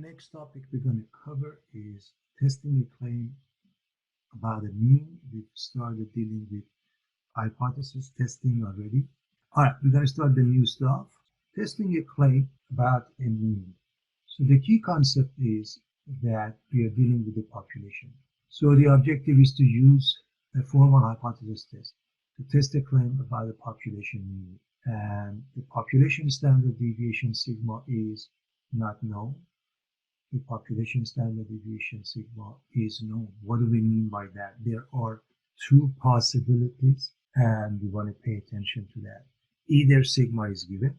next topic we're going to cover is testing a claim about a mean. We've started dealing with hypothesis testing already. All right, we're going to start the new stuff. Testing a claim about a mean. So the key concept is that we are dealing with the population. So the objective is to use a formal hypothesis test to test a claim about the population mean. And the population standard deviation sigma is not known. The population standard deviation sigma is known. What do we mean by that? There are two possibilities, and we want to pay attention to that. Either sigma is given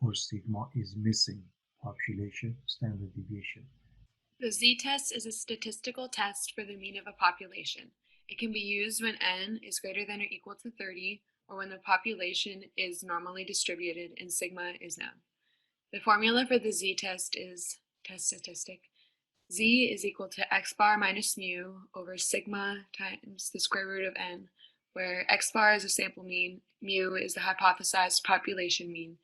or sigma is missing. Population standard deviation. The z-test is a statistical test for the mean of a population. It can be used when n is greater than or equal to 30, or when the population is normally distributed and sigma is known. The formula for the z-test is test statistic. Z is equal to x bar minus mu over sigma times the square root of n, where x bar is the sample mean, mu is the hypothesized population mean,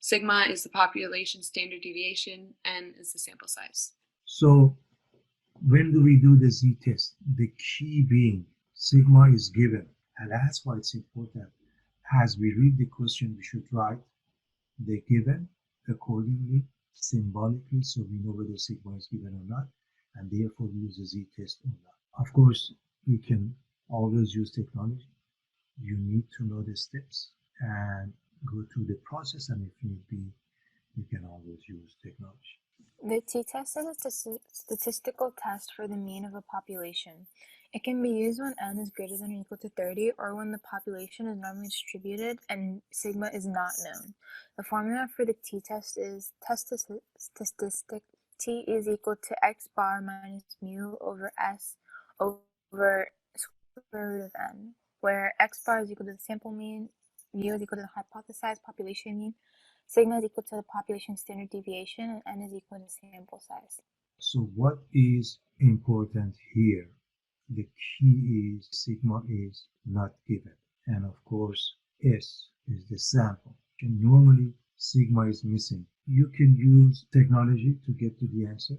sigma is the population standard deviation, n is the sample size. So when do we do the z-test? The key being sigma is given, and that's why it's important. As we read the question, we should write the given accordingly, symbolically, so we know whether sigma is given or not, and therefore we use the z-test or not. Of course, we can always use technology. You need to know the steps and go through the process, and if need be, you can always use technology. The t-test is a statistical test for the mean of a population. It can be used when n is greater than or equal to 30, or when the population is normally distributed and sigma is not known. The formula for the t-test is test statistic t is equal to x bar minus mu over s over square root of n, where x bar is equal to the sample mean, mu is equal to the hypothesized population mean, sigma is equal to the population standard deviation, and n is equal to sample size. So what is important here? The key is sigma is not given. And of course, S is the sample. And normally, sigma is missing. You can use technology to get to the answer.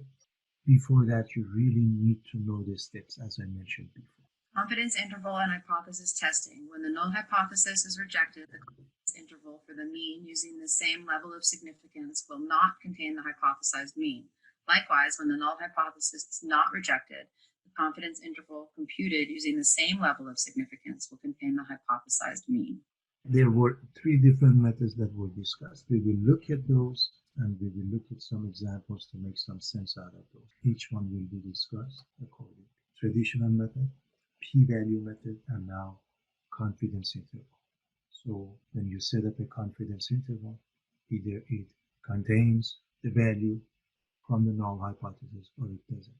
Before that, you really need to know the steps, as I mentioned before. Confidence interval and hypothesis testing. When the null hypothesis is rejected, the confidence interval for the mean using the same level of significance will not contain the hypothesized mean. Likewise, when the null hypothesis is not rejected, the confidence interval computed using the same level of significance will contain the hypothesized mean. There were three different methods that were discussed. We will look at those, and we will look at some examples to make some sense out of those. Each one will be discussed accordingly. Traditional method, p-value method, and now confidence interval. So when you set up a confidence interval, either it contains the value from the null hypothesis or it doesn't.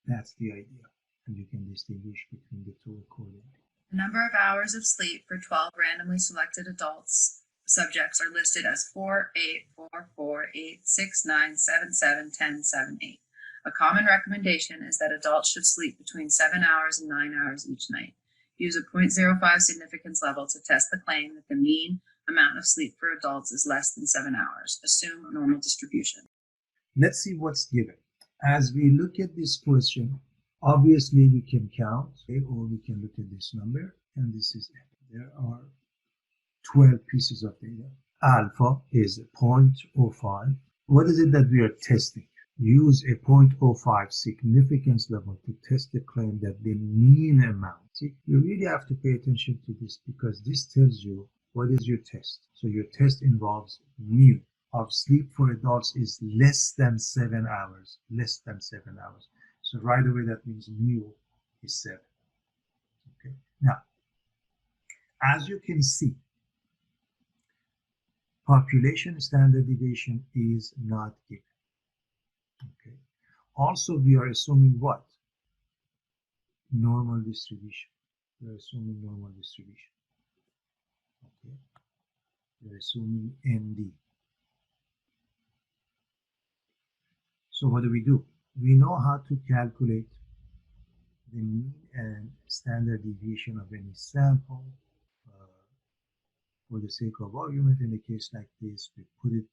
That's the idea, and you can distinguish between the two accordingly. The number of hours of sleep for 12 randomly selected adults subjects are listed as 4, 8, 4, 4, 8, 6, 9, 7, 7, 10, 7, 8. A common recommendation is that adults should sleep between 7 hours and 9 hours each night. Use a 0.05 significance level to test the claim that the mean amount of sleep for adults is less than 7 hours. Assume a normal distribution. Let's see what's given. As we look at this question, obviously we can count, okay, or we can look at this number, and this is it. There are 12 pieces of data. Alpha is 0.05. What is it that we are testing? Use a 0.05 significance level to test the claim that the mean amount. See, you really have to pay attention to this because this tells you what is your test. So your test involves mu of sleep for adults is less than 7 hours. Less than 7 hours. So right away that means mu is 7. Okay. Now, as you can see, population standard deviation is not given. Okay. Also, we are assuming what? Normal distribution. We are assuming normal distribution. Okay. We are assuming ND. So what do? We know how to calculate the mean and standard deviation of any sample. For the sake of argument, in a case like this, we put it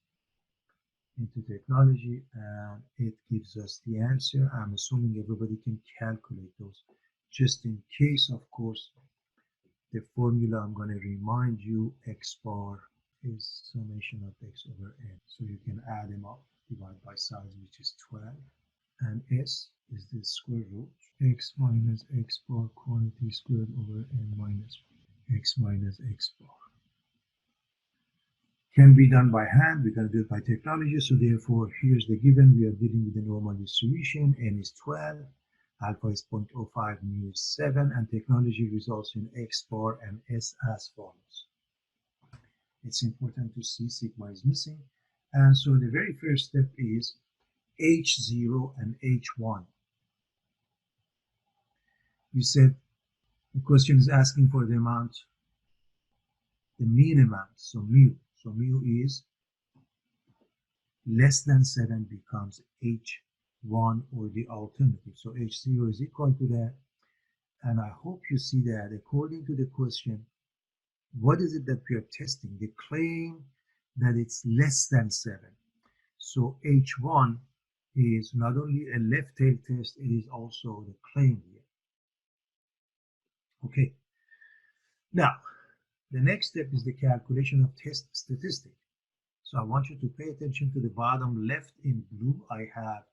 into technology, and it gives us the answer. I'm assuming everybody can calculate those. Just in case, of course, the formula I'm going to remind you, x bar is summation of x over n. So you can add them up, divide by size, which is 12. And s is the square root, x minus x bar quantity squared over n minus x minus x bar. Can be done by hand, we're going to do it by technology, so therefore here's the given. We are dealing with the normal distribution, n is 12, alpha is 0.05, mu is 7, and technology results in x bar and s as follows. It's important to see sigma is missing, and so the very first step is h0 and h1. You said the question is asking for the amount, the mean amount, so mu. So mu is less than 7 becomes h1 or the alternative. So h0 is equal to that. And I hope you see that according to the question, what is it that we are testing? The claim that it's less than 7. So h1 is not only a left tail test, it is also the claim here. Okay. Now, the next step is the calculation of test statistic. So I want you to pay attention to the bottom left in blue. I have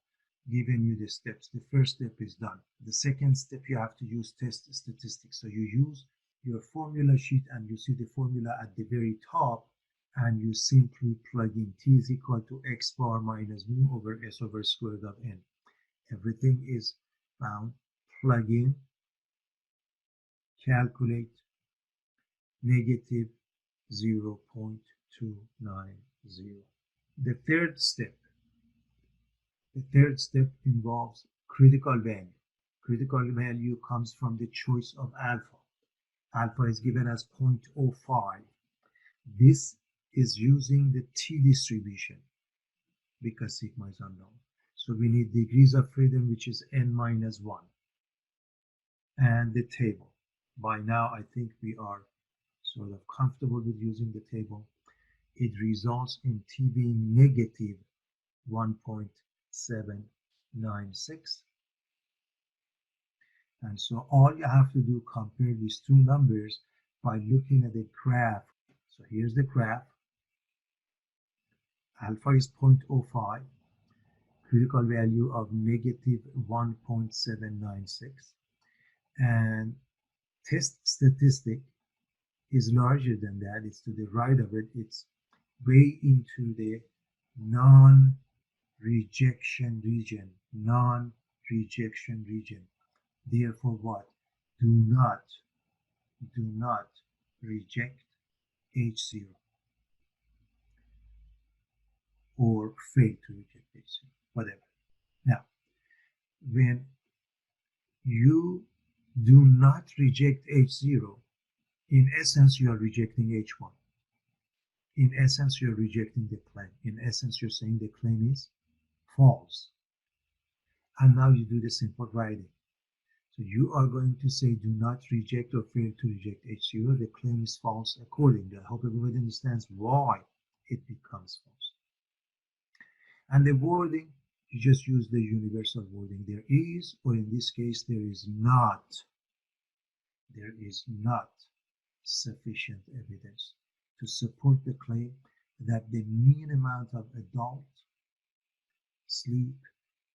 given you the steps. The first step is done. The second step, you have to use test statistics. So you use your formula sheet and you see the formula at the very top, and you simply plug in t is equal to x bar minus mu over s over square root of n. Everything is found. Plug in, calculate, negative 0.290. The third step involves critical value. Critical value comes from the choice of alpha. Alpha is given as 0.05. This is using the t distribution because sigma is unknown. So we need degrees of freedom, which is n minus 1. And the table. By now, I think we are sort of comfortable with using the table. It results in t being negative 1.796. And so all you have to do, compare these two numbers by looking at the graph. So here's the graph. Alpha is 0.05, critical value of negative 1.796. And test statistic is larger than that. It's to the right of it. It's way into the non-rejection region. Non-rejection region. Therefore, what? Do not reject H0 or fail to reject H0, whatever. Now, when you do not reject H0, in essence, you are rejecting H1. In essence, you're rejecting the claim. In essence, you're saying the claim is false. And now you do the simple writing. So you are going to say do not reject or fail to reject H0. The claim is false accordingly. I hope everybody understands why it becomes false. And the wording, you just use the universal wording. There is, or in this case, there is not sufficient evidence to support the claim that the mean amount of adult sleep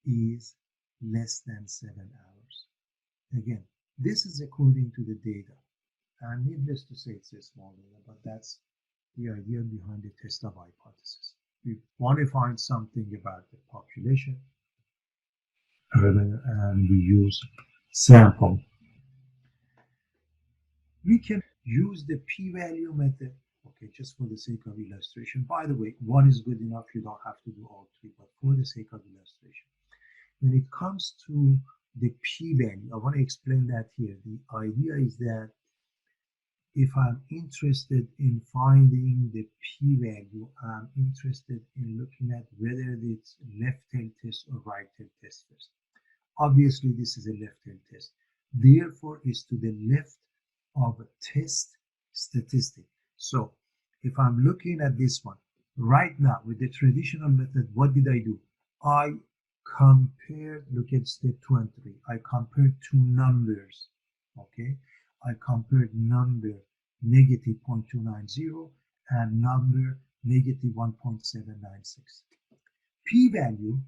is less than 7 hours. Again, this is according to the data. And needless to say, it's a small data, but that's the idea behind the test of hypothesis. We want to find something about the population, and we use sample. We can use the p-value method, okay, just for the sake of illustration. By the way, one is good enough. You don't have to do all three, but for the sake of illustration. When it comes to the p-value, I want to explain that here. The idea is that if I'm interested in finding the p-value, I'm interested in looking at whether it's left tail test or right tail test first. Obviously, this is a left tail test. Therefore, it's to the left of a test statistic. So if I'm looking at this one, Right now, with the traditional method, what did I do? I compared, look at step 2 and 3. I compared two numbers, okay? I compared number negative 0.290 and number negative 1.796. P-value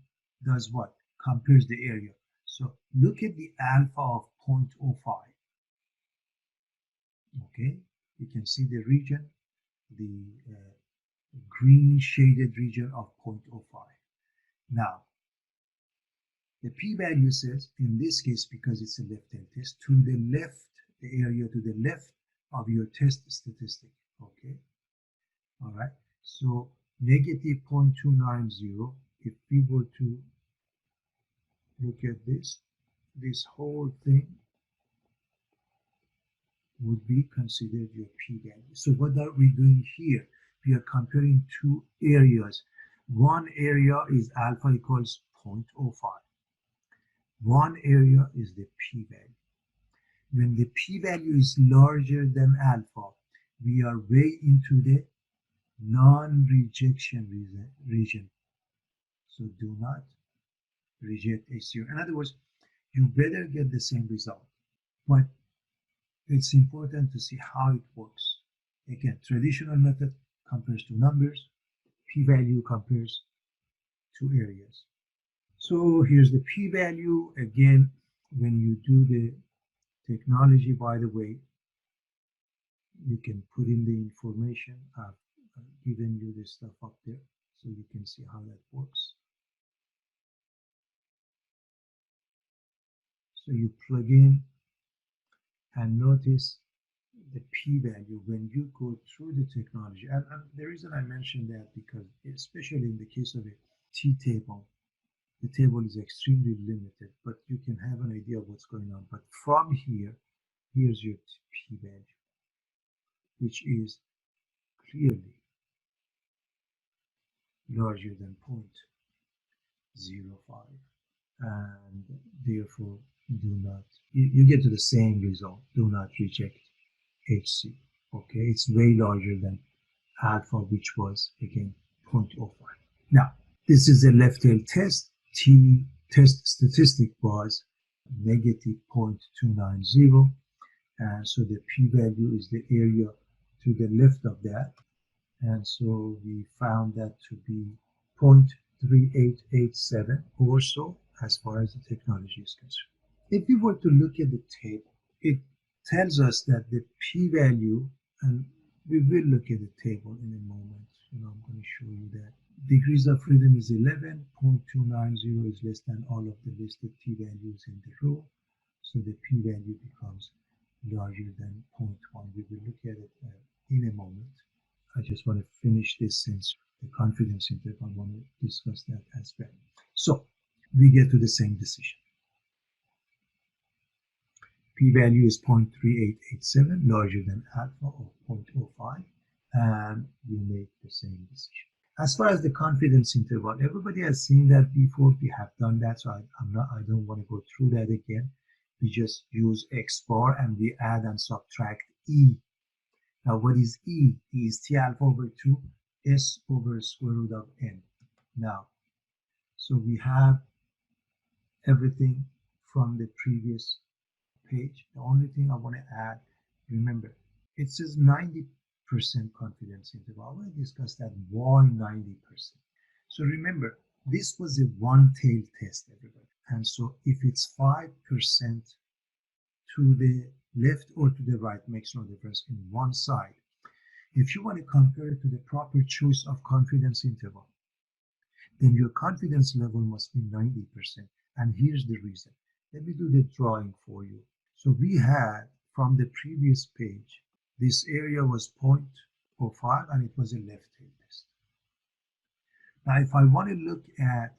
does what? Compares the area. So look at the alpha of 0.05, okay? You can see the region, the green shaded region of 0.05. Now, the p-value says, in this case, because it's a left-hand test, to the left, the area to the left of your test statistic, okay? All right, so negative 0.290, if we were to look at this whole thing would be considered your p-value. So what are we doing here? We are comparing two areas. One area is alpha equals 0.05. One area is the p-value. When the p-value is larger than alpha, we are way into the non-rejection region. So do not reject H0. In other words, you better get the same result. But it's important to see how it works. Again, traditional method compares to numbers, p-value compares to areas. So here's the p-value. Again, when you do the technology, by the way, you can put in the information. I've given you this stuff up there so you can see how that works. So you plug in and notice the p-value when you go through the technology. And the reason I mentioned that, because especially in the case of a t-table, the table is extremely limited, but you can have an idea of what's going on. But from here, here's your p-value, which is clearly larger than 0.05, and therefore do not, you get to the same result. Do not reject HC. Okay, it's way larger than alpha, which was again 0.05. Now, this is a left-tail test. T test statistic was negative 0.290, and so the p-value is the area to the left of that, and so we found that to be 0.3887 or so as far as the technology is concerned. If we were to look at the table, it tells us that the p-value, and we will look at the table in a moment, I'm going to show you that. Degrees of freedom is 11, 0.290 is less than all of the listed t-values in the row, so the p-value becomes larger than 0.1. We will look at it in a moment. I just want to finish this since the confidence interval, I want to discuss that as well. So we get to the same decision. P-value is 0.3887, larger than alpha of 0.05, and you make the same decision. As far as the confidence interval, everybody has seen that before. We have done that, so I don't want to go through that again. We just use X bar and we add and subtract E. Now, what is E? E is T alpha over 2 S over square root of N. Now, so we have everything from the previous page. The only thing I want to add, remember, it says 90% confidence interval. I want to discuss that. Why 90%? So remember, this was a one-tailed test, everybody. And so if it's 5% to the left or to the right, makes no difference in one side. If you want to compare it to the proper choice of confidence interval, then your confidence level must be 90%. And here's the reason. Let me do the drawing for you. So we had, from the previous page, this area was 0.05 and it was a left-tail test. Now, if I want to look at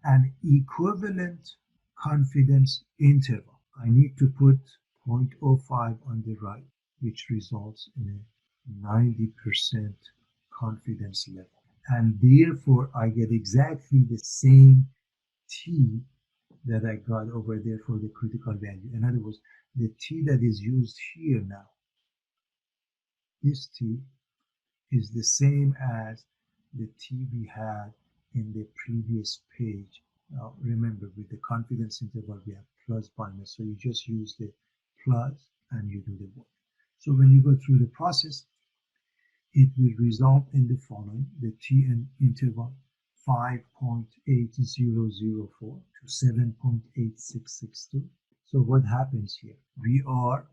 an equivalent confidence interval, I need to put 0.05 on the right, which results in a 90% confidence level. And therefore, I get exactly the same T that I got over there for the critical value. In other words, the T that is used here now, this T is the same as the t we had in the previous page. Now remember, with the confidence interval we have plus minus, so you just use the plus and you do the work. So when you go through the process, it will result in the following: the t interval 5.8004 to 7.8662. So what happens here? We are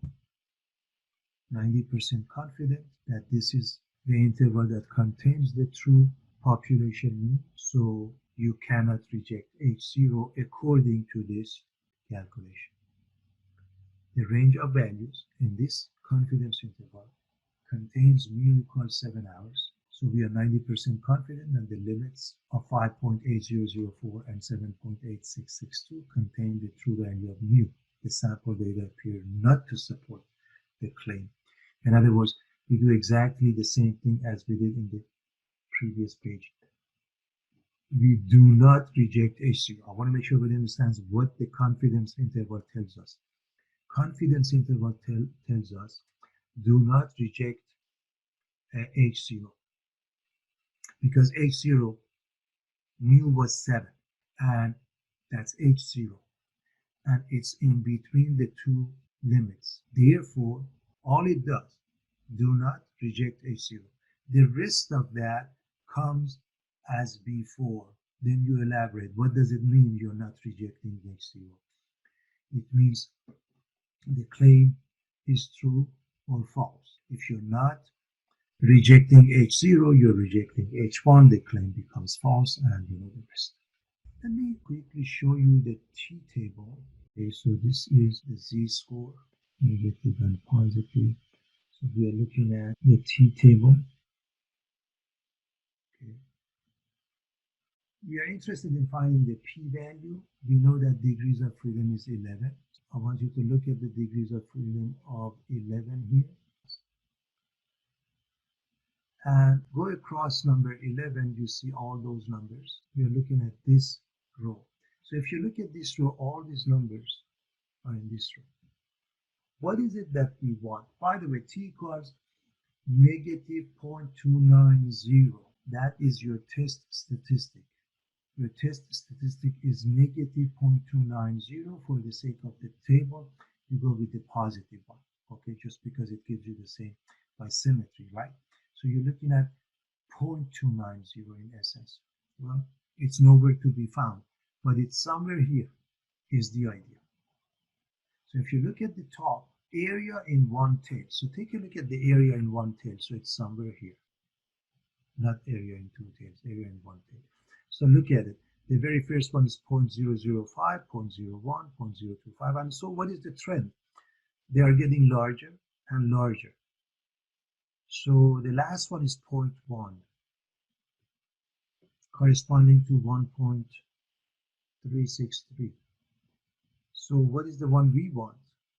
90% confident that this is the interval that contains the true population mean, so you cannot reject H0 according to this calculation. The range of values in this confidence interval contains mu equals 7 hours, so we are 90% confident that the limits of 5.8004 and 7.8662 contain the true value of mu. The sample data appear not to support the claim. In other words, we do exactly the same thing as we did in the previous page. We do not reject H0. I want to make sure everybody understands what the confidence interval tells us. Confidence interval tells us do not reject H0, because H0 mu was 7 and that's H0, and it's in between the two limits. Therefore, all it does, do not reject H0. The rest of that comes as before. Then you elaborate. What does it mean you're not rejecting H0? It means the claim is true or false. If you're not rejecting H0, you're rejecting H1, the claim becomes false, and you know the rest. Let me quickly show you the t-table. Okay, so this is the z-score, negative and positive. So we are looking at the t-table. Okay. We are interested in finding the p-value. We know that degrees of freedom is 11. I want you to look at the degrees of freedom of 11 here. And go across number 11, you see all those numbers. We are looking at this row. So if you look at this row, all these numbers are in this row. What is it that we want? By the way, t equals negative 0.290. That is your test statistic. Your test statistic is negative 0.290. For the sake of the table, you go with the positive one, okay, just because it gives you the same by symmetry, right? So you're looking at 0.290 in essence. Well, it's nowhere to be found, but it's somewhere here is the idea. So if you look at the top, area in one tail. So take a look at the area in one tail. So it's somewhere here, not area in two tails, area in one tail. So look at it. The very first one is 0.005, 0.01, 0.025. And so what is the trend? They are getting larger and larger. So the last one is 0.1, corresponding to 1.363. So what is the one we want?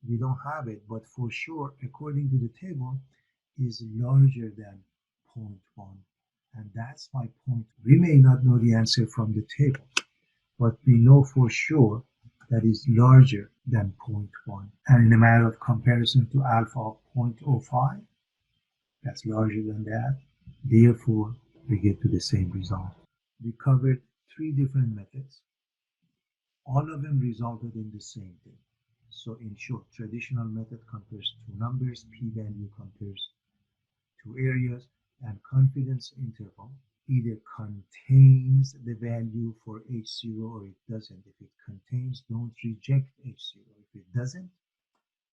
We don't have it, but for sure, according to the table, is larger than 0.1. And that's my point. We may not know the answer from the table, but we know for sure that is larger than 0.1. And in a matter of comparison to alpha of 0.05, that's larger than that. Therefore, we get to the same result. We covered 3 different methods. All of them resulted in the same thing. So in short, traditional method compares 2 numbers, p-value compares 2 areas, and confidence interval either contains the value for H0 or it doesn't. If it contains, don't reject H0. If it doesn't,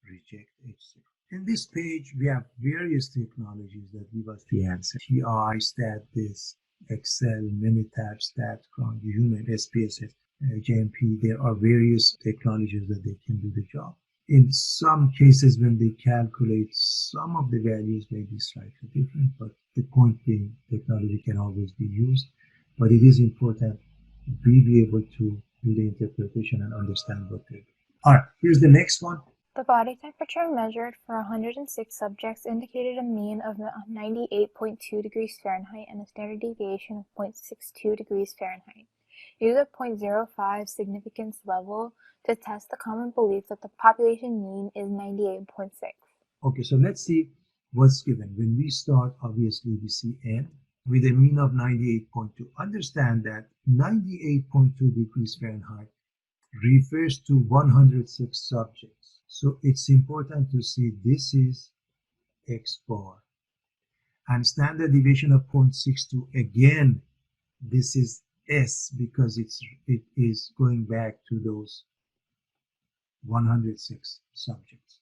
reject H0. In this page, we have various technologies that give us the answer. TI, StatDisk, Excel, Minitab, StatCron, Human, SPSS, JMP. There are various technologies that they can do the job. In some cases, when they calculate, some of the values may be slightly different, but the point being, technology can always be used. But it is important we be able to do the interpretation and understand what they're doing. All right, here's the next one. The body temperature measured for 106 subjects indicated a mean of 98.2 degrees Fahrenheit and a standard deviation of 0.62 degrees Fahrenheit. Use a 0.05 significance level to test the common belief that the population mean is 98.6. Okay, so let's see what's given. When we start, obviously we see n, with a mean of 98.2. Understand that 98.2 degrees Fahrenheit refers to 106 subjects. So it's important to see this is X bar. And standard deviation of 0.62, again, this is S because it is going back to those 106 subjects.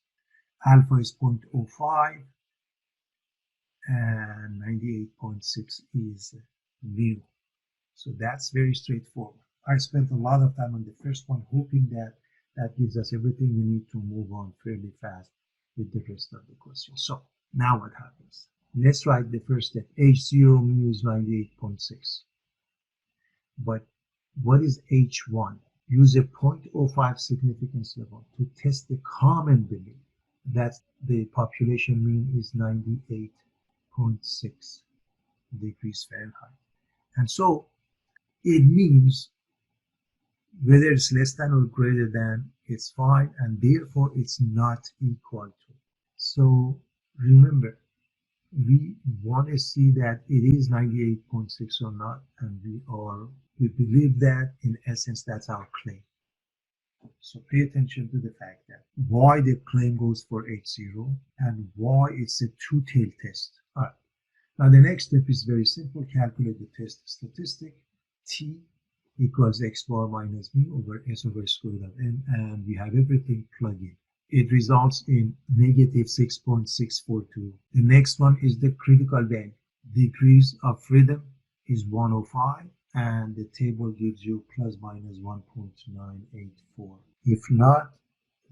Alpha is 0.05 and 98.6 is mu. So that's very straightforward. I spent a lot of time on the first one, hoping that that gives us everything we need to move on fairly fast with the rest of the question. So now what happens? Let's write the first step. H0 mu is 98.6. But what is H1? Use a 0.05 significance level to test the common belief that the population mean is 98.6 degrees Fahrenheit. And so it means whether it's less than or greater than, it's fine, and therefore it's not equal to. So remember, we want to see that it is 98.6 or not, and we believe that in essence that's our claim. So pay attention to the fact that why the claim goes for H0 and why it's a two-tailed test. All right. Now the next step is very simple. Calculate the test statistic. T equals X bar minus mu over S over square root of N, and we have everything plugged in. It results in negative 6.642. The next one is the critical value. Degrees of freedom is 105, and the table gives you plus minus 1.984. If not,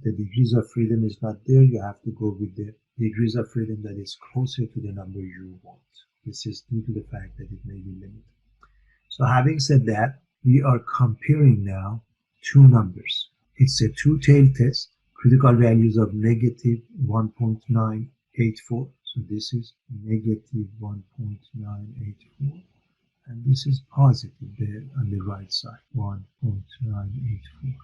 the degrees of freedom is not there, you have to go with the degrees of freedom that is closer to the number you want. This is due to the fact that it may be limited. So having said that, we are comparing now two numbers. It's a two-tailed test. Critical values of negative 1.984. So this is negative 1.984. And this is positive there on the right side, 1.984.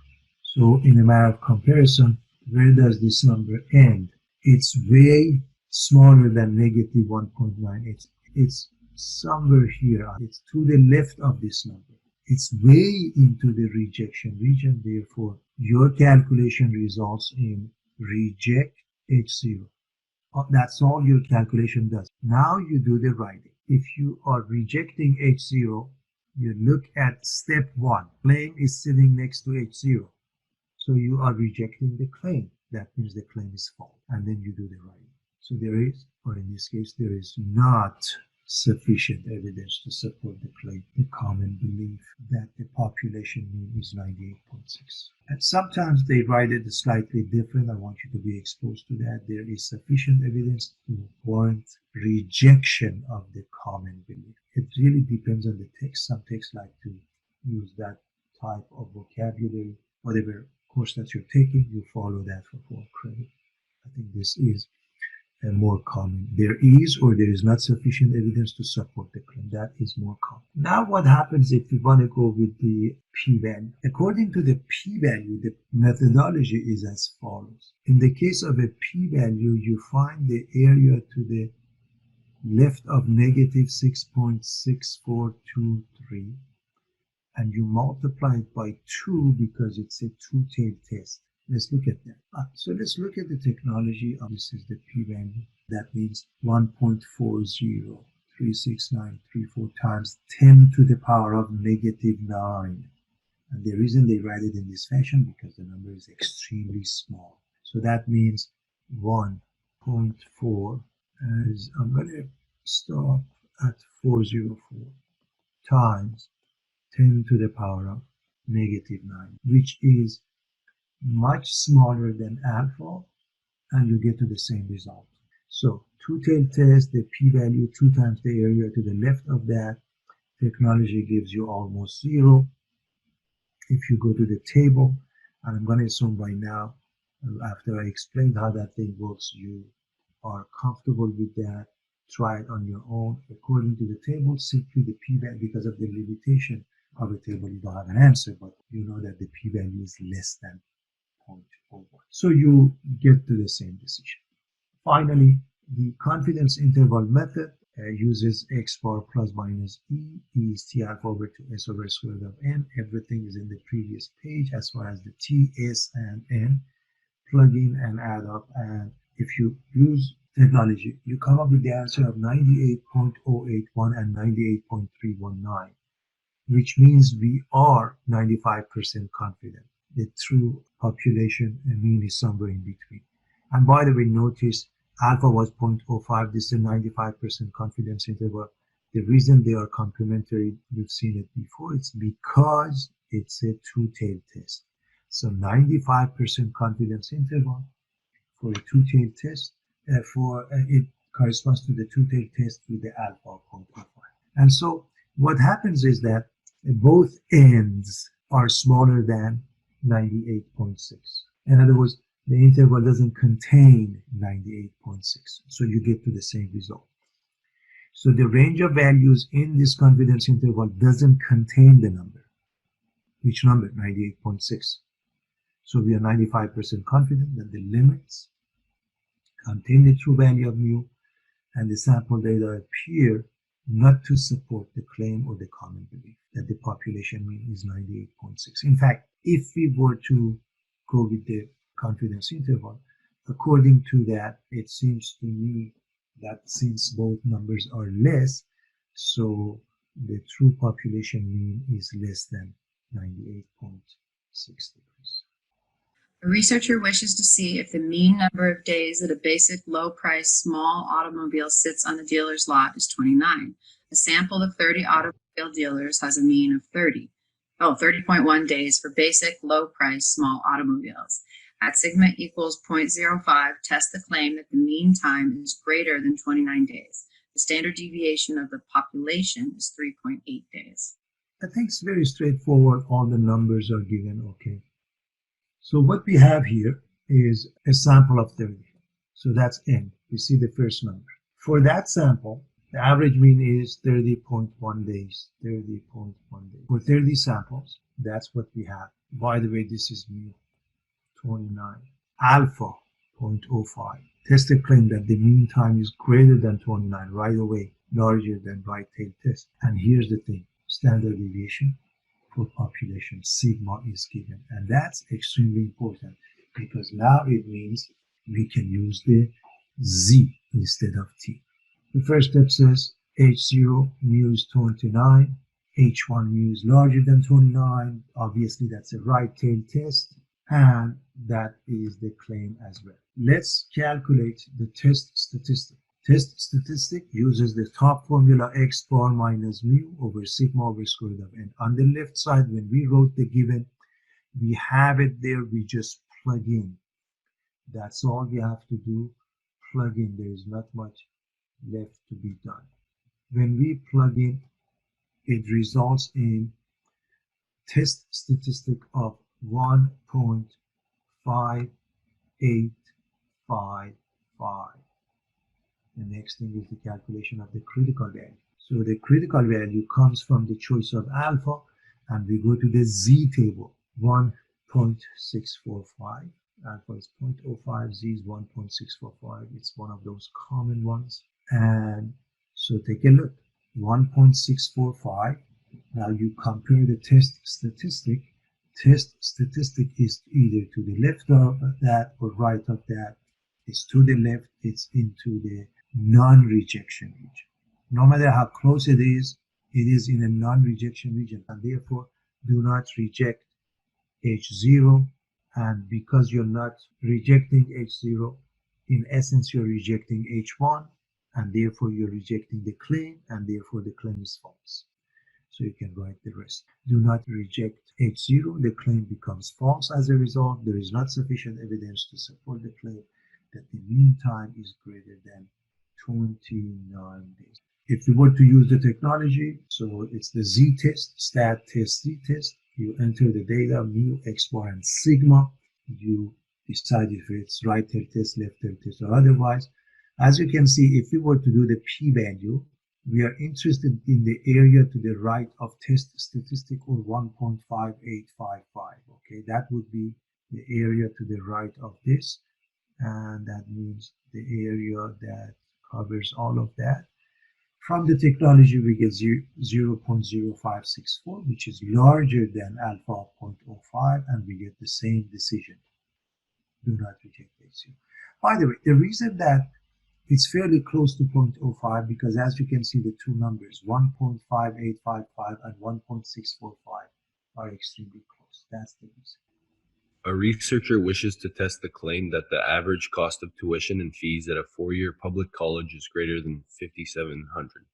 So in a matter of comparison, where does this number end? It's way smaller than negative 1.98. It's somewhere here. It's to the left of this number. It's way into the rejection region. Therefore, your calculation results in reject H0. That's all your calculation does. Now you do the writing. If you are rejecting H0, you look at step 1. Claim is sitting next to H0. So you are rejecting the claim. That means the claim is false. And then you do the writing. So there is, or in this case, there is not sufficient evidence to support the claim, the common belief that the population mean is 98.6. And sometimes they write it slightly different. I want you to be exposed to that. There is sufficient evidence to warrant rejection of the common belief. It really depends on the text. Some texts like to use that type of vocabulary. Whatever course that you're taking, you follow that for full credit. I think this is more common. There is or there is not sufficient evidence to support the claim. That is more common. Now what happens if we want to go with the p-value? According to the p-value, the methodology is as follows. In the case of a p-value, you find the area to the left of negative 6.6423 and you multiply it by 2 because it's a two-tailed test. Let's look at that. So let's look at the technology. This is the p-value. That means 1.4036934 times 10 to the power of negative 9. And the reason they write it in this fashion because the number is extremely small. So that means 1.4 as I'm going to stop at 404 times 10 to the power of negative 9, which is much smaller than alpha, and you get to the same result. So two-tailed test, the p-value 2 times the area to the left of that. Technology gives you almost 0. If you go to the table, and I'm going to assume by now, after I explained how that thing works, you are comfortable with that. Try it on your own. According to the table, simply the p-value, because of the limitation of a table, you don't have an answer, but you know that the p-value is less than 0.01. So you get to the same decision. Finally, the confidence interval method. uses x bar plus minus e is t alpha over 2s over square root of n. Everything is in the previous page as far as the t, s, and n. Plug in and add up, and if you use technology, you come up with the answer of 98.081 and 98.319, which means we are 95% confident. The true population mean is somewhere in between. And by the way, notice alpha was 0.05. This is a 95% confidence interval. The reason they are complementary, we've seen it before, it's because it's a two-tailed test. So 95% confidence interval for a two-tailed test, it corresponds to the two-tailed test with the alpha of 0.05. And so what happens is that both ends are smaller than 98.6. In other words, the interval doesn't contain 98.6, so you get to the same result. So the range of values in this confidence interval doesn't contain the number. Which number? 98.6. So we are 95% confident that the limits contain the true value of mu, and the sample data appear not to support the claim or the common belief that the population mean is 98.6. In fact, if we were to go with the confidence interval, according to that, it seems to me that since both numbers are less, so the true population mean is less than 98.6 degrees. A researcher wishes to see if the mean number of days that a basic low-price small automobile sits on the dealer's lot is 29. A sample of 30 automobile dealers has a mean of 30.1 days for basic low-price small automobiles. At sigma equals 0.05, test the claim that the mean time is greater than 29 days. The standard deviation of the population is 3.8 days. I think it's very straightforward. All the numbers are given, okay. So what we have here is a sample of 30. So that's n. We see the first number. For that sample, the average mean is 30.1 days. 30.1 days. For 30 samples, that's what we have. By the way, this is mu, 29. Alpha, 0.05. Tested claim that the mean time is greater than 29 right away, larger than right tail test. And here's the thing, standard deviation for population sigma is given, and that's extremely important because now it means we can use the z instead of t. The first step says h0 mu is 29, h1 mu is larger than 29. Obviously that's a right tail test, and that is the claim as well. Let's calculate the test statistic. Test statistic uses the top formula x bar minus mu over sigma over square root of n. On the left side, when we wrote the given, we have it there, we just plug in. That's all we have to do, plug in. There is not much left to be done. When we plug in, it results in test statistic of 1.5855. The next thing is the calculation of the critical value. So the critical value comes from the choice of alpha, and we go to the z table, 1.645. Alpha is 0.05, z is 1.645. It's one of those common ones. And so take a look, 1.645. Now you compare the test statistic. Test statistic is either to the left of that or right of that. It's to the left, it's into the non-rejection region. No matter how close it is in a non-rejection region, and therefore do not reject H0. And because you're not rejecting H0, in essence you're rejecting H1, and therefore you're rejecting the claim, and therefore the claim is false. So you can write the rest. Do not reject H0, the claim becomes false as a result. There is not sufficient evidence to support the claim that the mean time is greater than 29 days. If you were to use the technology, so it's the z-test, stat test, z-test, you enter the data, mu, x bar, and sigma. You decide if it's right tail test, left tail test, or otherwise. As you can see, if we were to do the p-value, we are interested in the area to the right of test statistic, or 1.5855. Okay, that would be the area to the right of this, and that means the area that covers all of that. From the technology, we get 0.0564, which is larger than alpha of 0.05, and we get the same decision. Do not reject H0. By the way, the reason that it's fairly close to 0.05 because as you can see, the two numbers, 1.5855 and 1.645, are extremely close. That's the reason. A researcher wishes to test the claim that the average cost of tuition and fees at a four-year public college is greater than $5,700.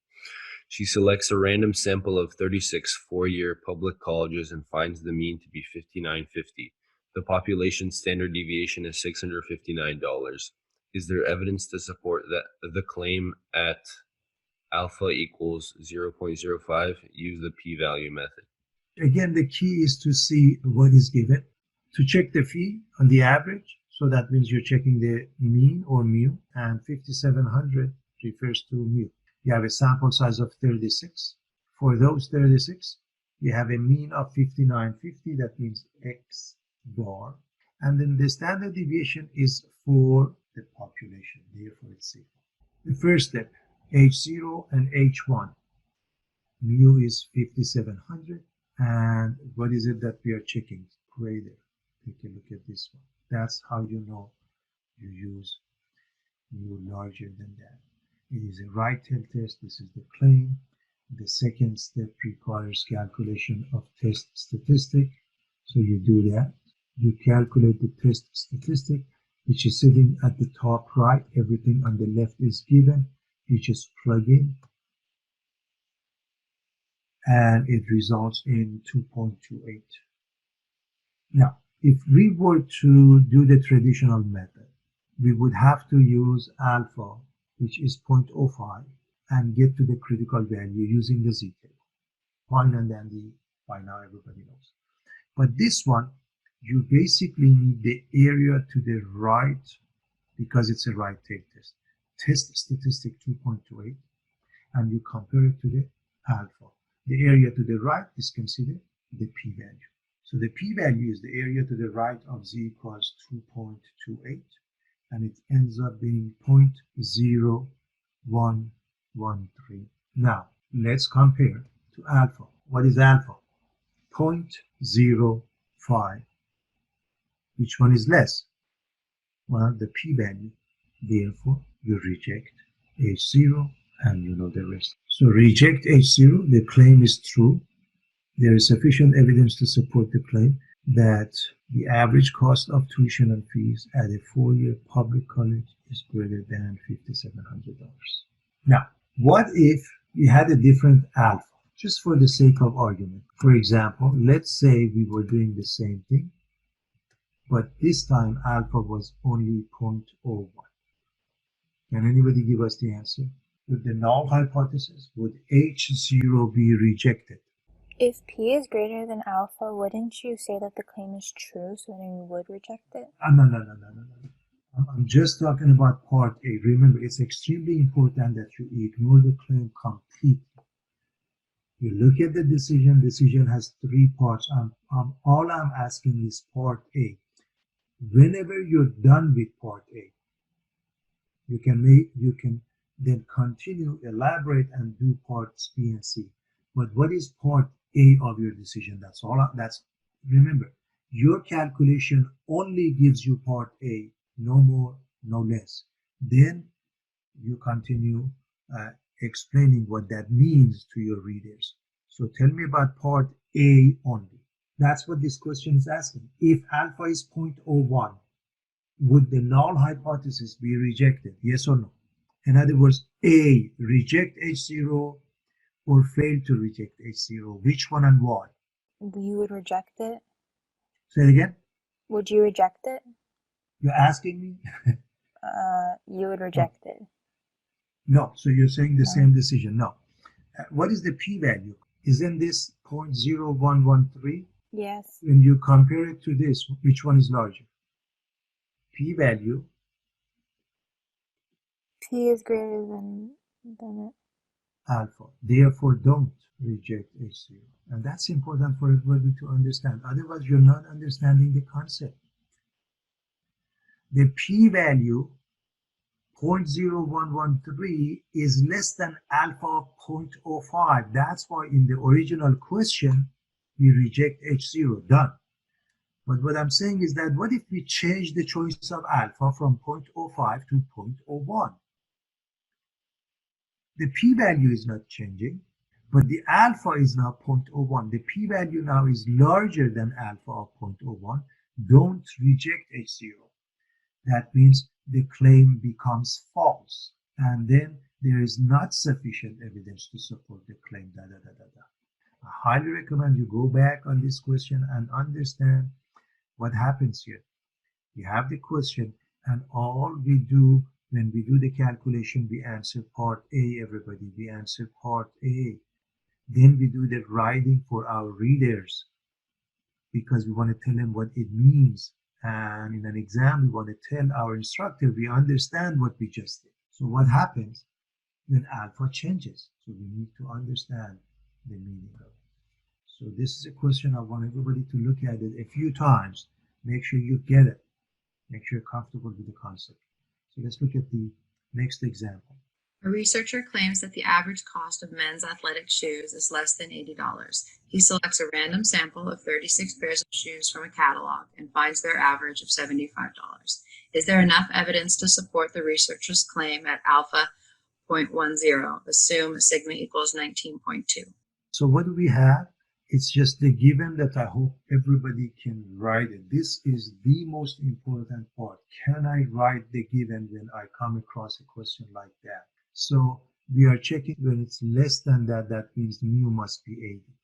She selects a random sample of 36 four-year public colleges and finds the mean to be $5,950. The population standard deviation is $659. Is there evidence to support that the claim at alpha equals 0.05? Use the p-value method. Again, the key is to see what is given. To check the fee on the average, so that means you're checking the mean or mu, and 5,700 refers to mu. You have a sample size of 36. For those 36, you have a mean of 5,950, that means X bar. And then the standard deviation is for the population, therefore it's safe. The first step, H0 and H1. Mu is 5,700, and what is it that we are checking? Greater. Take a look at this one. That's how you know you use mu larger than that. It is a right tail test. This is the claim. The second step requires calculation of test statistic. So you do that. You calculate the test statistic, which is sitting at the top right. Everything on the left is given. You just plug in, and it results in 2.28. Now, if we were to do the traditional method, we would have to use alpha, which is 0.05, and get to the critical value using the z-table. Fine and dandy, by now everybody knows. But this one, you basically need the area to the right, because it's a right tail test. Test statistic 2.28, and you compare it to the alpha. The area to the right is considered the p-value. So the p-value is the area to the right of z equals 2.28, and it ends up being 0.0113. Now, let's compare to alpha. What is alpha? 0.05. Which one is less? Well, the p-value. Therefore, you reject H0, and you know the rest. So reject H0, the claim is true. There is sufficient evidence to support the claim that the average cost of tuition and fees at a four-year public college is greater than $5,700. Now, what if we had a different alpha, just for the sake of argument? For example, let's say we were doing the same thing, but this time alpha was only 0.01. Can anybody give us the answer? With the null hypothesis, would H0 be rejected? If p is greater than alpha, wouldn't you say that the claim is true, so then you would reject it? No. I'm just talking about part A. Remember, it's extremely important that you ignore the claim completely. You look at the decision. Decision has three parts. All I'm asking is part A. Whenever you're done with part A, you can then continue, elaborate, and do parts B and C. But what is part A of your decision? That's all. Remember, your calculation only gives you part A, no more, no less. Then you continue explaining what that means to your readers. So tell me about part A only. That's what this question is asking. If alpha is 0.01, would the null hypothesis be rejected? Yes or no? In other words, A, reject H0, or fail to reject H0. Which one and why? You would reject it? Say it again. Would you reject it? You're asking me? You would reject it. No. So you're saying the same decision. No. What is the p-value? Isn't this 0.0113? Yes. When you compare it to this, which one is larger? P-value. P is greater than it. Alpha. Therefore, don't reject H0. And that's important for everybody to understand. Otherwise, you're not understanding the concept. The p-value 0.0113 is less than alpha of 0.05. That's why in the original question, we reject H0, done. But what I'm saying is that what if we change the choice of alpha from 0.05 to 0.01? The p-value is not changing, but the alpha is now 0.01. The p-value now is larger than alpha of 0.01. Don't reject H0. That means the claim becomes false, and then there is not sufficient evidence to support the claim. I highly recommend you go back on this question and understand what happens here. We have the question, and all we do when we do the calculation, we answer part A, everybody. We answer part A. Then we do the writing for our readers because we want to tell them what it means. And in an exam, we want to tell our instructor we understand what we just did. So what happens when alpha changes? So we need to understand the meaning of it. So this is a question I want everybody to look at it a few times. Make sure you get it. Make sure you're comfortable with the concept. So let's look at the next example. A researcher claims that the average cost of men's athletic shoes is less than $80. He selects a random sample of 36 pairs of shoes from a catalog and finds their average of $75. Is there enough evidence to support the researcher's claim at alpha 0.10? Assume sigma equals 19.2. So what do we have? It's just the given that I hope everybody can write it. This is the most important part. Can I write the given when I come across a question like that? So we are checking when it's less than that, that means mu must be 80.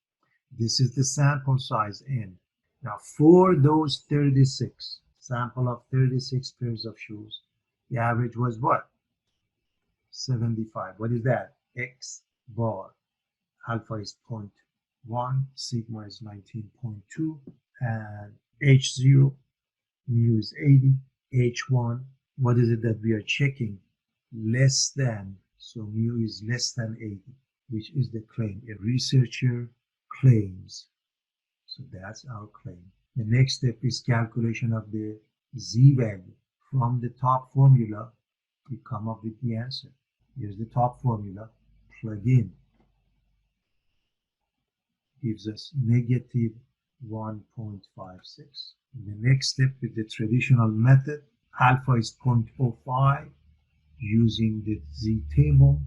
This is the sample size n. Now for those 36, sample of 36 pairs of shoes, the average was what? 75. What is that? X bar. Alpha is 0.1, sigma is 19.2, and H0, mu is 80, H1, what is it that we are checking? Less than, so mu is less than 80, which is the claim. A researcher claims. So that's our claim. The next step is calculation of the z-value. From the top formula, we come up with the answer. Here's the top formula, plug in. Gives us negative 1.56. The next step with the traditional method, alpha is 0.05. Using the z table,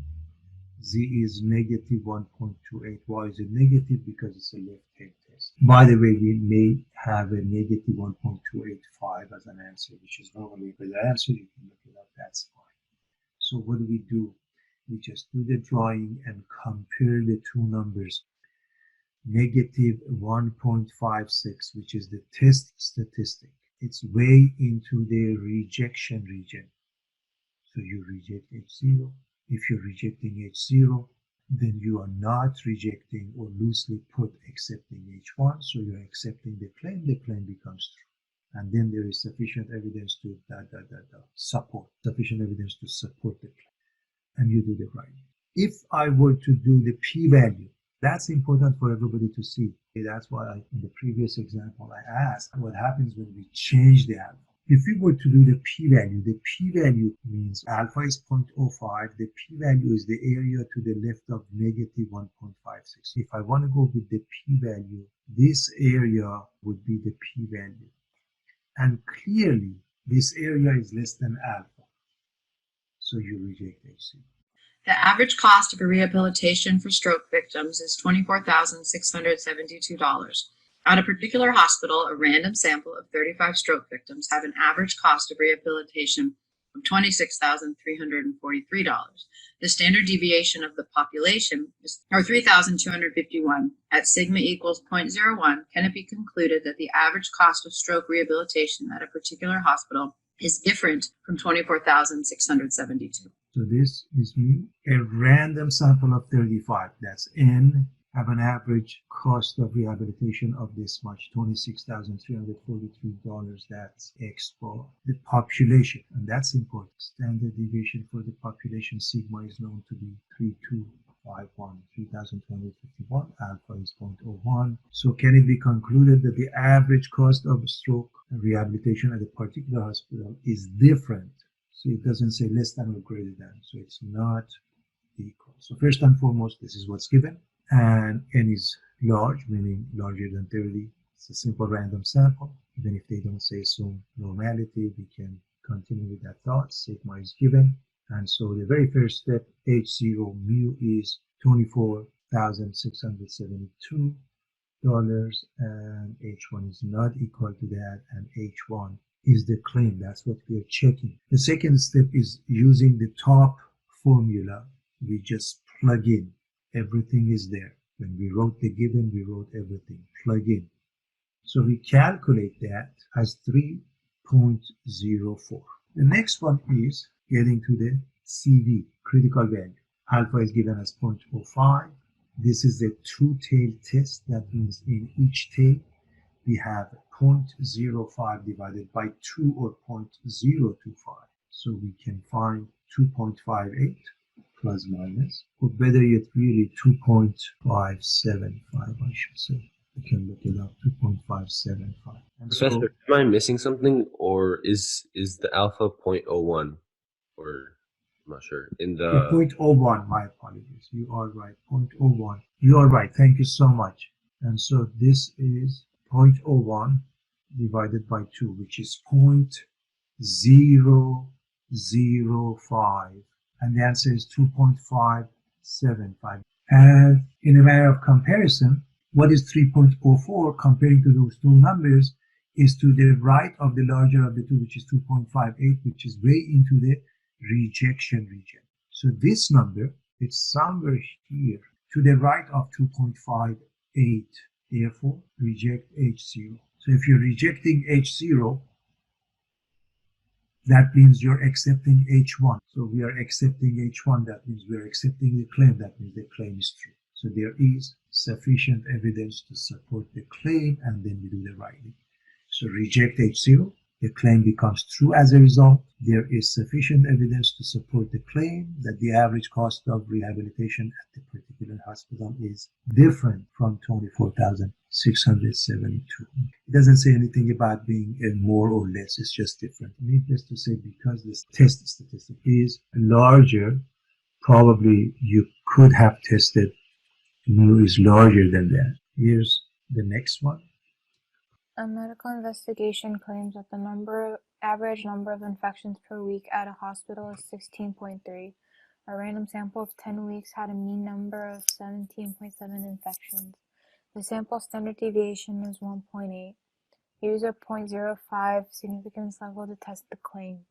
z is negative 1.28. Why is it negative? Because it's a left-hand test. By the way, we may have a negative 1.285 as an answer, which is normally the answer. You can look it up, that's fine. So what do? We just do the drawing and compare the two numbers. Negative 1.56, which is the test statistic. It's way into the rejection region. So you reject H0. If you're rejecting H0, then you are not rejecting or loosely put accepting H1. So you're accepting the claim becomes true. And then there is sufficient evidence to support, sufficient evidence to support the claim. And you do the writing. If I were to do the p-value, that's important for everybody to see. That's why in the previous example, I asked what happens when we change the alpha. If we were to do the p-value means alpha is 0.05. The p-value is the area to the left of negative 1.56. If I want to go with the p-value, this area would be the p-value. And clearly, this area is less than alpha. So you reject HC. The average cost of a rehabilitation for stroke victims is $24,672. At a particular hospital, a random sample of 35 stroke victims have an average cost of rehabilitation of $26,343. The standard deviation of the population is 3,251. At sigma equals 0.01, can it be concluded that the average cost of stroke rehabilitation at a particular hospital is different from 24,672? So this is me, a random sample of 35, that's N, have an average cost of rehabilitation of this much, $26,343, that's X bar. The population, and that's important, standard deviation for the population, sigma is known to be 3251, 3,251, alpha is 0.01. So can it be concluded that the average cost of stroke rehabilitation at a particular hospital is different So it doesn't say less than or greater than. So it's not equal. So first and foremost, this is what's given. And n is large, meaning larger than 30. It's a simple random sample. Even if they don't say assume normality, we can continue with that thought. Sigma is given. And so the very first step, H0 mu is $24,672. And H1 is not equal to that, and H1 is the claim. That's what we are checking. The second step is using the top formula. We just plug in. Everything is there. When we wrote the given, we wrote everything. Plug in. So we calculate that as 3.04. The next one is getting to the CV, critical value. Alpha is given as 0.05. This is a two-tailed test. That means in each tail, we have 0.05 divided by 2 or 0.025. So we can find 2.58 plus minus, or better yet, really 2.575, I should say. We can look it up, 2.575. And so, Professor, am I missing something, or is the alpha 0.01, or I'm not sure. In the 0.01, my apologies. You are right, 0.01. You are right, thank you so much. And so this is 0.01 divided by 2, which is 0.005. And the answer is 2.575. And in a matter of comparison, what is 3.04 comparing to those two numbers is to the right of the larger of the two, which is 2.58, which is way into the rejection region. So this number is somewhere here to the right of 2.58. Therefore, reject H0. So if you're rejecting H0, that means you're accepting H1. So we are accepting H1. That means we are accepting the claim. That means the claim is true. So there is sufficient evidence to support the claim, and then we do the writing. So reject H0. The claim becomes true as a result. There is sufficient evidence to support the claim that the average cost of rehabilitation at the particular hospital is different from $24,672. It doesn't say anything about being more or less. It's just different. Needless to say, because this test statistic is larger, probably you could have tested mu is larger than that. Here's the next one. A medical investigation claims that the average number of infections per week at a hospital is 16.3. A random sample of 10 weeks had a mean number of 17.7 infections. The sample standard deviation is 1.8. Use a 0.05 significance level to test the claim.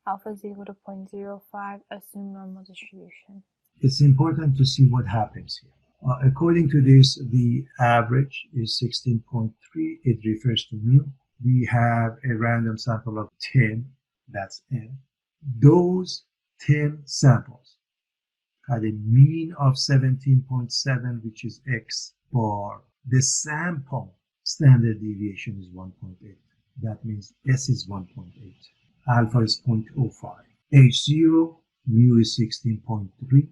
Alpha is equal to 0.05, assume normal distribution. It's important to see what happens here. According to this, the average is 16.3. It refers to mu. We have a random sample of 10. That's n. Those 10 samples had a mean of 17.7, which is x bar. The sample standard deviation is 1.8. That means S is 1.8. Alpha is 0.05. H0, mu is 16.3.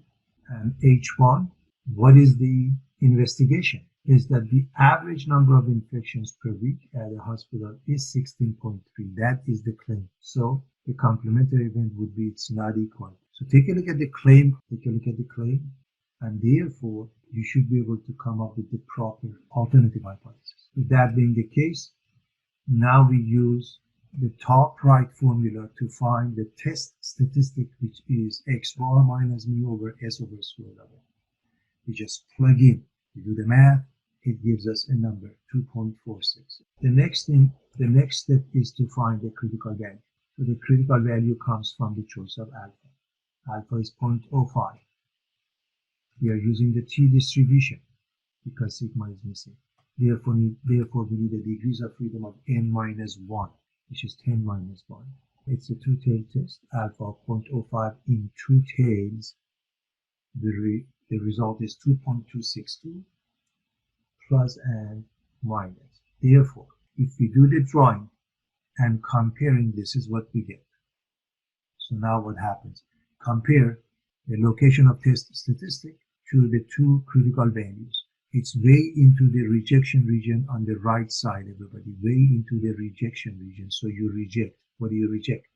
And H1, what is the investigation? Is that the average number of infections per week at a hospital is 16.3. That is the claim. So the complementary event would be it's not equal. So take a look at the claim, and therefore you should be able to come up with the proper alternative hypothesis. With that being the case, now we use the top right formula to find the test statistic, which is x bar minus mu over s over square level. We just plug in, we do the math, it gives us a number, 2.46. The next step is to find the critical value. So the critical value comes from the choice of alpha. Alpha is 0.05. We are using the t distribution because sigma is missing. Therefore, we need the degrees of freedom of n minus 1, which is 10 minus 1. It's a two-tailed test. Alpha of 0.05 in two tails. The result is 2.262 plus and minus. Therefore, if we do the drawing and comparing, this is what we get. So now what happens? Compare the location of test statistic to the two critical values. It's way into the rejection region on the right side, everybody. Way into the rejection region. So you reject. What do you reject?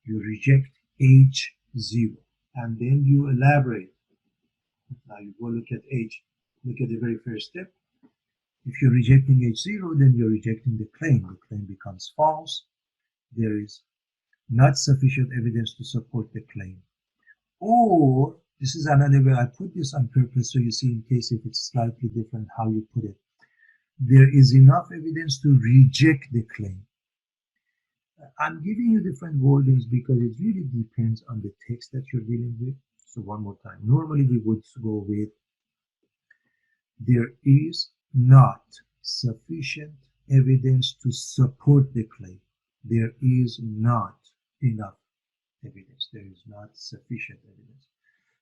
You reject H0. And then you elaborate. Now you go look at H. Look at the very first step. If you're rejecting H0, then you're rejecting the claim. The claim becomes false. There is not sufficient evidence to support the claim. Or, this is another way, I put this on purpose so you see in case if it's slightly different how you put it. There is enough evidence to reject the claim. I'm giving you different wordings because it really depends on the text that you're dealing with. So one more time. Normally we would go with there is not sufficient evidence to support the claim. There is not enough evidence. There is not sufficient evidence.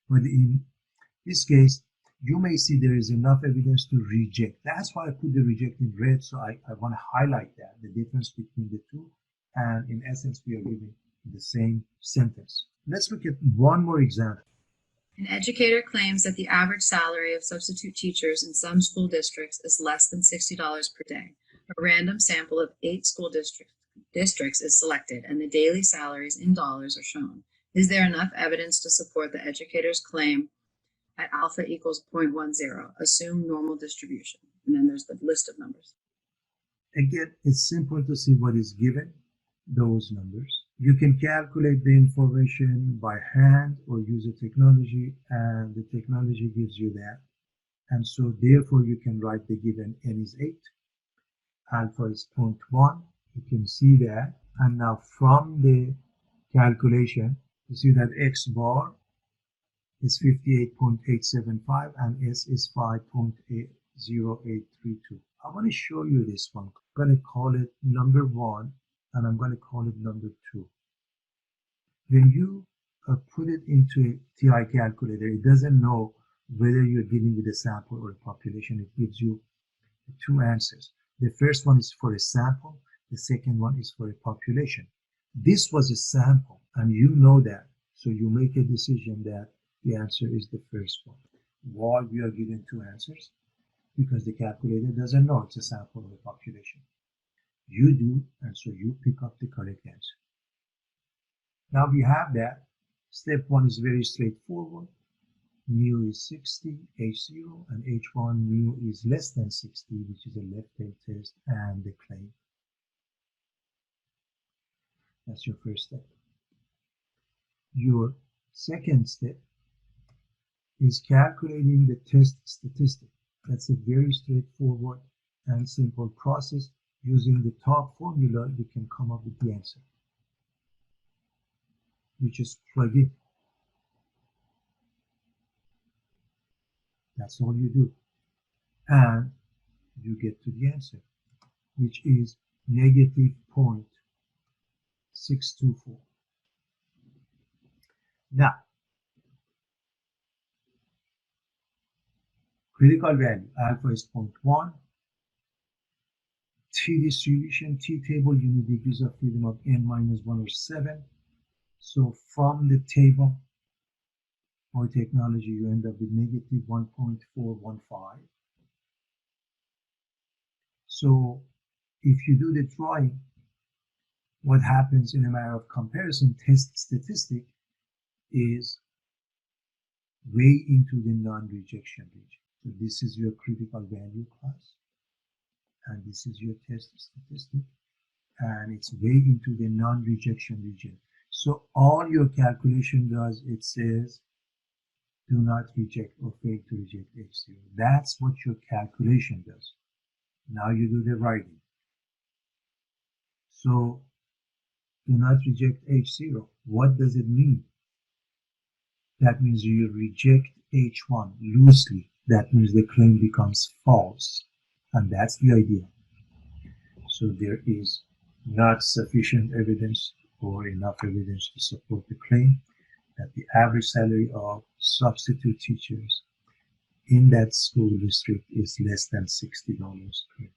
But in this case, you may see there is enough evidence to reject. That's why I put the reject in red. So I want to highlight that, the difference between the two. And in essence, we are giving the same sentence. Let's look at one more example. An educator claims that the average salary of substitute teachers in some school districts is less than $60 per day. A random sample of 8 school districts is selected, and the daily salaries in dollars are shown. Is there enough evidence to support the educator's claim at alpha equals 0.10? Assume normal distribution. And then there's the list of numbers. Again, it's simple to see what is given, those numbers. You can calculate the information by hand or use a technology, and the technology gives you that. And so therefore you can write the given n is 8, alpha is 0.1. You can see that. And now from the calculation, you see that x bar is 58.875 and s is 5.0832. I want to show you this one. I'm going to call it number 1 and I'm going to call it number 2. When you put it into a TI calculator, it doesn't know whether you're dealing with a sample or a population. It gives you 2 answers. The first one is for a sample. The second one is for a population. This was a sample and you know that. So you make a decision that the answer is the first one. Why we are given 2 answers? Because the calculator doesn't know it's a sample of a population. You do, and so you pick up the correct answer. Now we have that. Step 1 is very straightforward. Mu is 60, H0, and H1 mu is less than 60, which is a left-hand test and the claim. That's your first step. Your second step is calculating the test statistic. That's a very straightforward and simple process. Using the top formula, you can come up with the answer. You just plug it. That's all you do. And you get to the answer, which is negative 0.624. Now, critical value, alpha is 0.1. T distribution, T table, you need degrees of freedom of n minus 1 or 7. So from the table or technology, you end up with negative 1.415. So if you do the drawing, what happens in a matter of comparison, test statistic is way into the non-rejection region. So this is your critical value class, and this is your test statistic, and it's way into the non-rejection region. So all your calculation does, it says, do not reject or fail to reject H0. That's what your calculation does. Now you do the writing. So do not reject H0. What does it mean? That means you reject H1 loosely. That means the claim becomes false. And that's the idea. So there is not sufficient evidence or enough evidence to support the claim that the average salary of substitute teachers in that school district is less than $60 per